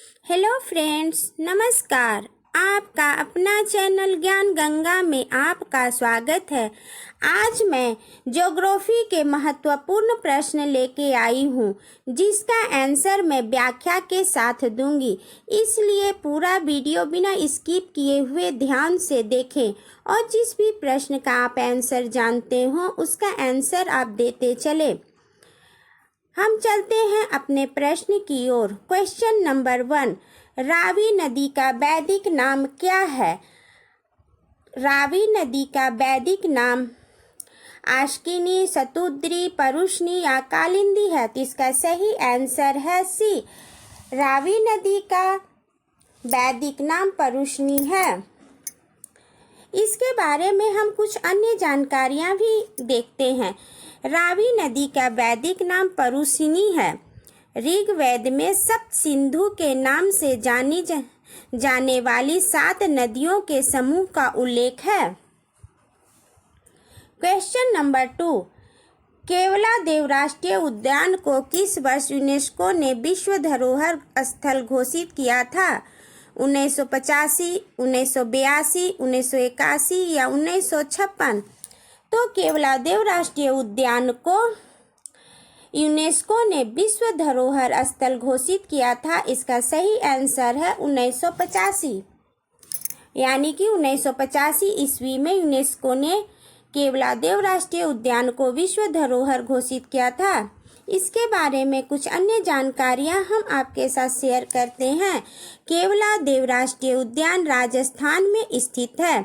Hello friends, नमस्कार। आपका अपना चैनल ज्ञान गंगा में आपका स्वागत है। आज मैं ज्योग्राफी के महत्वपूर्ण प्रश्न लेके आई हूँ, जिसका आंसर मैं व्याख्या के साथ दूंगी। इसलिए पूरा वीडियो बिना स्किप किए हुए ध्यान से देखें और जिस भी प्रश्न का आप आंसर जानते हो उसका आंसर आप देते चले। हम चलते हैं अपने प्रश्न की ओर। क्वेश्चन नंबर 1, रावी नदी का वैदिक नाम क्या है? रावी नदी का वैदिक नाम आश्किनी, शतुद्री, परुष्णी या कालिंदी है। तो इसका सही आंसर है सी। रावी नदी का वैदिक नाम परुष्णी है। इसके बारे में हम कुछ अन्य जानकारियां भी देखते हैं। रावी नदी का वैदिक नाम परुष्णी है। ऋग्वेद में सप्त सिंधु के नाम से जाने वाली 7 नदियों के समूह का उल्लेख है। क्वेश्चन नंबर 2, केवलादेव राष्ट्रीय उद्यान को किस वर्ष यूनेस्को ने विश्व धरोहर स्थल घोषित किया था? 1985, 1982, 1981 या 1956? तो केवलादेव राष्ट्रीय उद्यान को यूनेस्को ने विश्व धरोहर स्थल घोषित किया था। इसका सही आंसर है 1985, यानी कि 1985 ईस्वी में यूनेस्को ने केवलादेव राष्ट्रीय उद्यान को विश्व धरोहर घोषित किया था। इसके बारे में कुछ अन्य जानकारियां हम आपके साथ शेयर करते हैं। केवलादेव राष्ट्रीय उद्यान राजस्थान में स्थित है।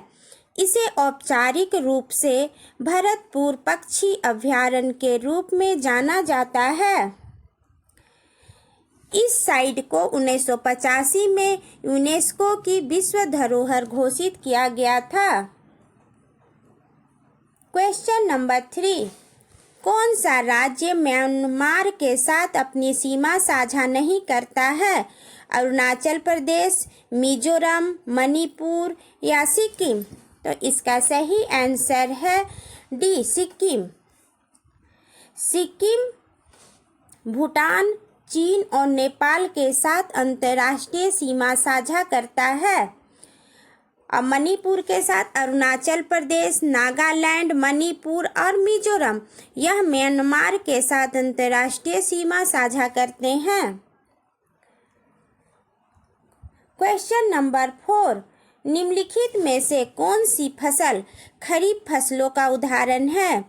इसे औपचारिक रूप से भरतपुर पक्षी अभयारण्य के रूप में जाना जाता है। इस साइट को 1985 में यूनेस्को की विश्व धरोहर घोषित किया गया था। क्वेश्चन नंबर 3, कौन सा राज्य म्यांमार के साथ अपनी सीमा साझा नहीं करता है? अरुणाचल प्रदेश, मिजोरम, मणिपुर या सिक्किम? तो इसका सही आंसर है डी, सिक्किम। सिक्किम भूटान, चीन और नेपाल के साथ अंतर्राष्ट्रीय सीमा साझा करता है। अब मणिपुर के साथ अरुणाचल प्रदेश, नागालैंड, मणिपुर और मिजोरम, यह म्यांमार के साथ अंतर्राष्ट्रीय सीमा साझा करते हैं। क्वेश्चन नंबर 4, निम्नलिखित में से कौन सी फसल खरीफ फसलों का उदाहरण है?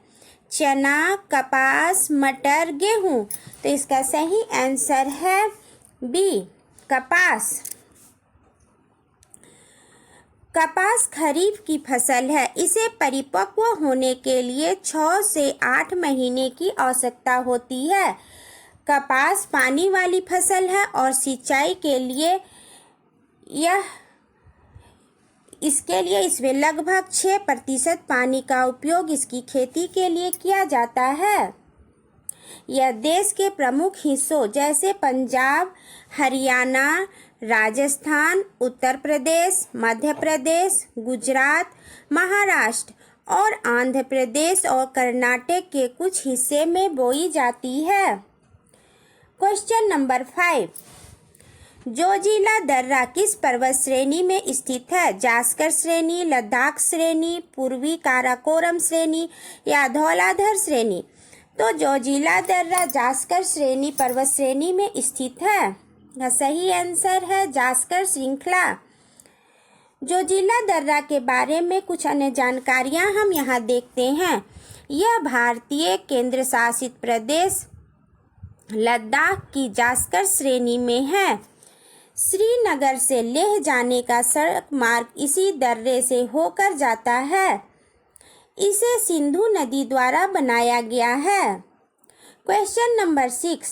चना, कपास, मटर, गेहूं? तो इसका सही आंसर है बी, कपास। कपास खरीफ की फसल है। इसे परिपक्व होने के लिए 6 से 8 महीने की आवश्यकता होती है। कपास पानी वाली फसल है और सिंचाई के लिए इसमें लगभग 6% पानी का उपयोग इसकी खेती के लिए किया जाता है। यह देश के प्रमुख हिस्सों जैसे पंजाब, हरियाणा, राजस्थान, उत्तर प्रदेश, मध्य प्रदेश, गुजरात, महाराष्ट्र और आंध्र प्रदेश और कर्नाटक के कुछ हिस्से में बोई जाती है। क्वेश्चन नंबर 5, जोजिला दर्रा किस पर्वत श्रेणी में स्थित है? जास्कर श्रेणी, लद्दाख श्रेणी, पूर्वी काराकोरम श्रेणी या धौलाधर श्रेणी? तो जोजिला दर्रा जास्कर श्रेणी पर्वत श्रेणी में स्थित है। सही आंसर है जास्कर श्रृंखला। जोजिला दर्रा के बारे में कुछ अन्य जानकारियां हम यहाँ देखते हैं। यह भारतीय केंद्र शासित प्रदेश लद्दाख की जास्कर श्रेणी में है। श्रीनगर से लेह जाने का सड़क मार्ग इसी दर्रे से होकर जाता है। इसे सिंधु नदी द्वारा बनाया गया है। क्वेश्चन नंबर 6,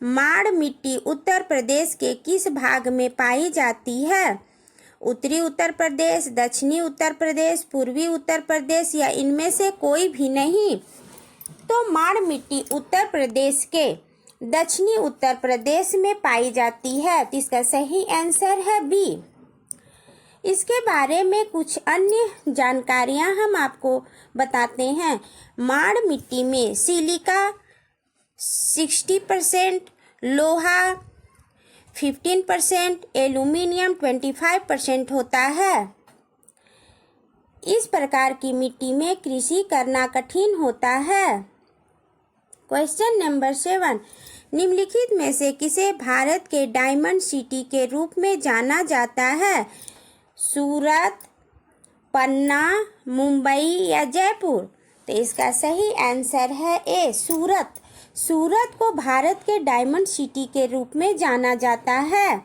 माड़ मिट्टी उत्तर प्रदेश के किस भाग में पाई जाती है? उत्तरी उत्तर प्रदेश, दक्षिणी उत्तर प्रदेश, पूर्वी उत्तर प्रदेश या इनमें से कोई भी नहीं? तो माड़ मिट्टी उत्तर प्रदेश के दक्षिणी उत्तर प्रदेश में पाई जाती है। तो इसका सही आंसर है बी। इसके बारे में कुछ अन्य जानकारियां हम आपको बताते हैं। माड़ मिट्टी में सिलिका 60%, लोहा 15%, एल्यूमिनियम 25% होता है। इस प्रकार की मिट्टी में कृषि करना कठिन होता है। क्वेश्चन नंबर 7, निम्नलिखित में से किसे भारत के डायमंड सिटी के रूप में जाना जाता है? सूरत, पन्ना, मुंबई या जयपुर? तो इसका सही आंसर है ए, सूरत। सूरत को भारत के डायमंड सिटी के रूप में जाना जाता है।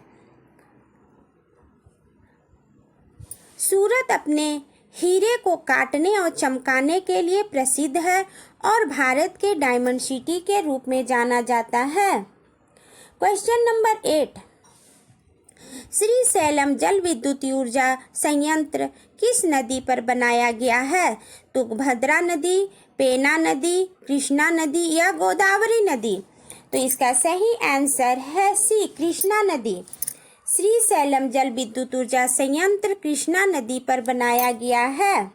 सूरत अपने हीरे को काटने और चमकाने के लिए प्रसिद्ध है और भारत के डायमंड सिटी के रूप में जाना जाता है। क्वेश्चन नंबर 8, श्रीशैलम जल विद्युत ऊर्जा संयंत्र किस नदी पर बनाया गया है? तुंगभद्रा नदी, पेना नदी, कृष्णा नदी या गोदावरी नदी? तो इसका सही आंसर है सी, कृष्णा नदी। श्रीशैलम जल विद्युत ऊर्जा संयंत्र कृष्णा नदी पर बनाया गया है।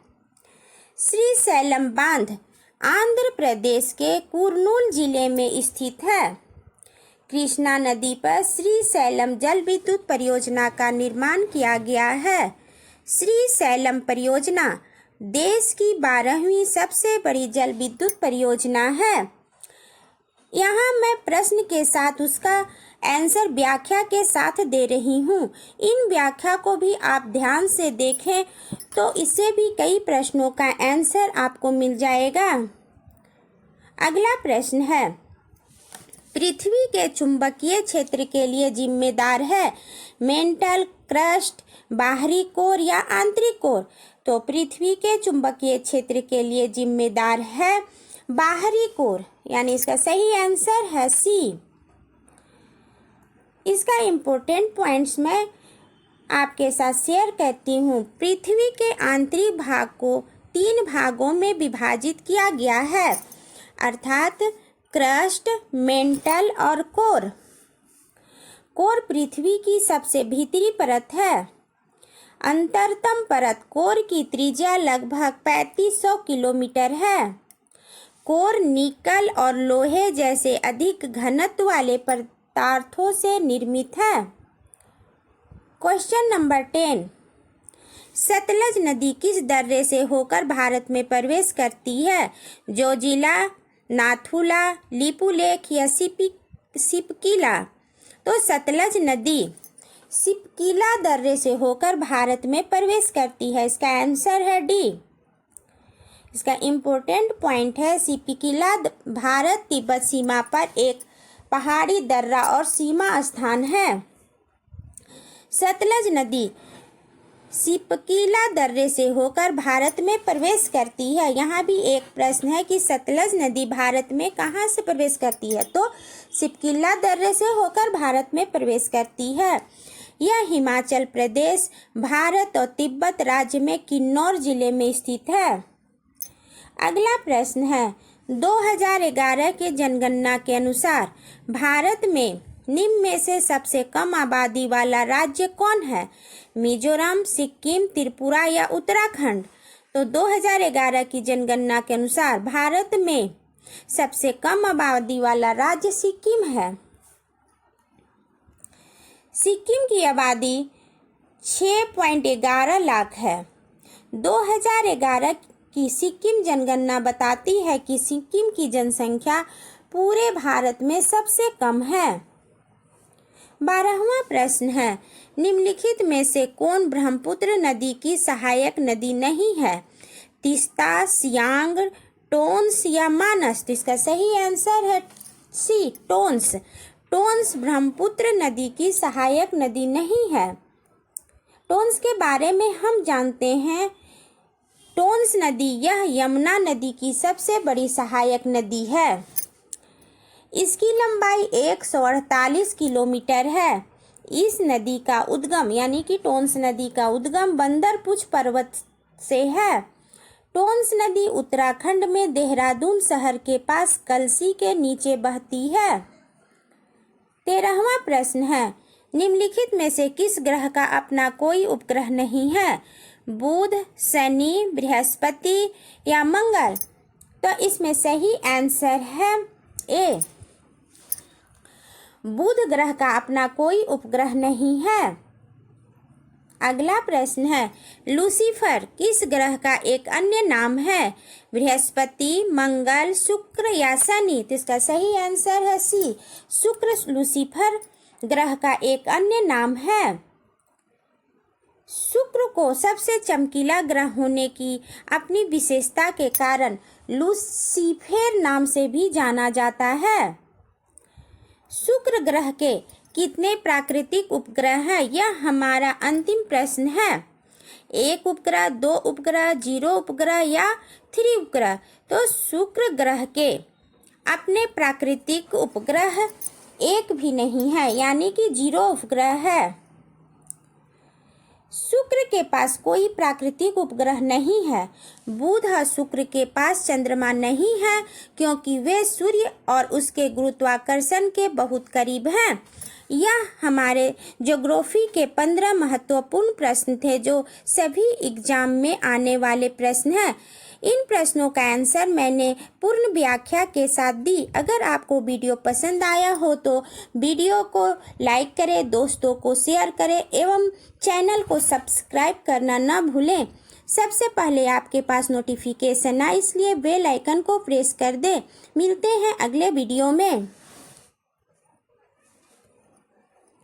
श्रीशैलम बांध आंध्र प्रदेश के कुर्नूल जिले में स्थित है। कृष्णा नदी पर श्रीशैलम जल विद्युत परियोजना का निर्माण किया गया है। श्रीशैलम परियोजना देश की 12वीं सबसे बड़ी जल विद्युत परियोजना है। यहाँ मैं प्रश्न के साथ उसका आंसर व्याख्या के साथ दे रही हूँ। इन व्याख्या को भी आप ध्यान से देखें तो इससे भी कई प्रश्नों का आंसर आपको मिल जाएगा। अगला प्रश्न है, पृथ्वी के चुंबकीय क्षेत्र के लिए जिम्मेदार है मेंटल, क्रस्ट, बाहरी कोर या आंतरिक कोर? तो पृथ्वी के चुंबकीय क्षेत्र के लिए जिम्मेदार है बाहरी कोर, यानी इसका सही आंसर है सी। इसका इम्पोर्टेंट पॉइंट्स मैं आपके साथ शेयर करती हूँ। पृथ्वी के आंतरिक भाग को 3 भागों में विभाजित किया गया है, अर्थात क्रस्ट, मेंटल और कोर। कोर पृथ्वी की सबसे भीतरी परत है। अंतरतम परत कोर की त्रिज्या लगभग 3500 किलोमीटर है। कोर निकल और लोहे जैसे अधिक घनत्व वाले पदार्थों से निर्मित है। क्वेश्चन नंबर 10, सतलज नदी किस दर्रे से होकर भारत में प्रवेश करती है? जोजिला, नाथुला, लिपुलेख या सिपकीला? तो सतलज नदी सिपकीला दर्रे से होकर भारत में प्रवेश करती है। इसका आंसर है डी। इसका इम्पोर्टेंट पॉइंट है, सिपकीला भारत तिब्बत सीमा पर एक पहाड़ी दर्रा और सीमा स्थान है। सतलज नदी सिपकीला दर्रे से होकर भारत में प्रवेश करती है। यहाँ भी एक प्रश्न है कि सतलज नदी भारत में कहाँ से प्रवेश करती है? तो सिपकीला दर्रे से होकर भारत में प्रवेश करती है। यह हिमाचल प्रदेश, भारत और तिब्बत राज्य में किन्नौर जिले में स्थित है। अगला प्रश्न है, 2011 के जनगणना के अनुसार भारत में निम्न में से सबसे कम आबादी वाला राज्य कौन है? मिजोरम, सिक्किम, त्रिपुरा या उत्तराखंड? तो 2011 की जनगणना के अनुसार भारत में सबसे कम आबादी वाला राज्य सिक्किम है। सिक्किम की आबादी 6.11 लाख है। 2011 की सिक्किम जनगणना बताती है कि सिक्किम की जनसंख्या पूरे भारत में सबसे कम है। 12वां प्रश्न है, निम्नलिखित में से कौन ब्रह्मपुत्र नदी की सहायक नदी नहीं है? तीस्ता, सियांग, टोंस या मानस? तो इसका सही आंसर है सी, टोंस। टोंस ब्रह्मपुत्र नदी की सहायक नदी नहीं है। टोंस के बारे में हम जानते हैं, टोंस नदी यह यमुना नदी की सबसे बड़ी सहायक नदी है। इसकी लंबाई 148 किलोमीटर है। इस नदी का उद्गम यानी कि टोंस नदी का उद्गम बंदरपुछ पर्वत से है। टोंस नदी उत्तराखंड में देहरादून शहर के पास कलसी के नीचे बहती है। 13वां प्रश्न है, निम्नलिखित में से किस ग्रह का अपना कोई उपग्रह नहीं है? बुध, शनि, बृहस्पति या मंगल? तो इसमें सही आंसर है ए। बुध ग्रह का अपना कोई उपग्रह नहीं है। अगला प्रश्न है, लूसीफर किस ग्रह का एक अन्य नाम है? बृहस्पति, मंगल, शुक्र या शनि? तो इसका सही आंसर है सी, शुक्र लूसीफर ग्रह का एक अन्य नाम है। शुक्र को सबसे चमकीला ग्रह होने की अपनी विशेषता के कारण लूसीफर नाम से भी जाना जाता है। शुक्र ग्रह के कितने प्राकृतिक उपग्रह हैं? यह हमारा अंतिम प्रश्न है। 1 उपग्रह, 2 उपग्रह, 0 उपग्रह या 3 उपग्रह? तो शुक्र ग्रह के अपने प्राकृतिक उपग्रह एक भी नहीं है, यानी कि 0 उपग्रह है। शुक्र के पास कोई प्राकृतिक उपग्रह नहीं है। बुध और शुक्र के पास चंद्रमा नहीं है क्योंकि वे सूर्य और उसके गुरुत्वाकर्षण के बहुत करीब हैं। यह हमारे ज्योग्राफी के 15 महत्वपूर्ण प्रश्न थे जो सभी एग्जाम में आने वाले प्रश्न हैं। इन प्रश्नों का आंसर मैंने पूर्ण व्याख्या के साथ दी। अगर आपको वीडियो पसंद आया हो तो वीडियो को लाइक करें, दोस्तों को शेयर करें एवं चैनल को सब्सक्राइब करना न भूलें। सबसे पहले आपके पास नोटिफिकेशन आए, इसलिए बेल आइकन को प्रेस कर दें। मिलते हैं अगले वीडियो में।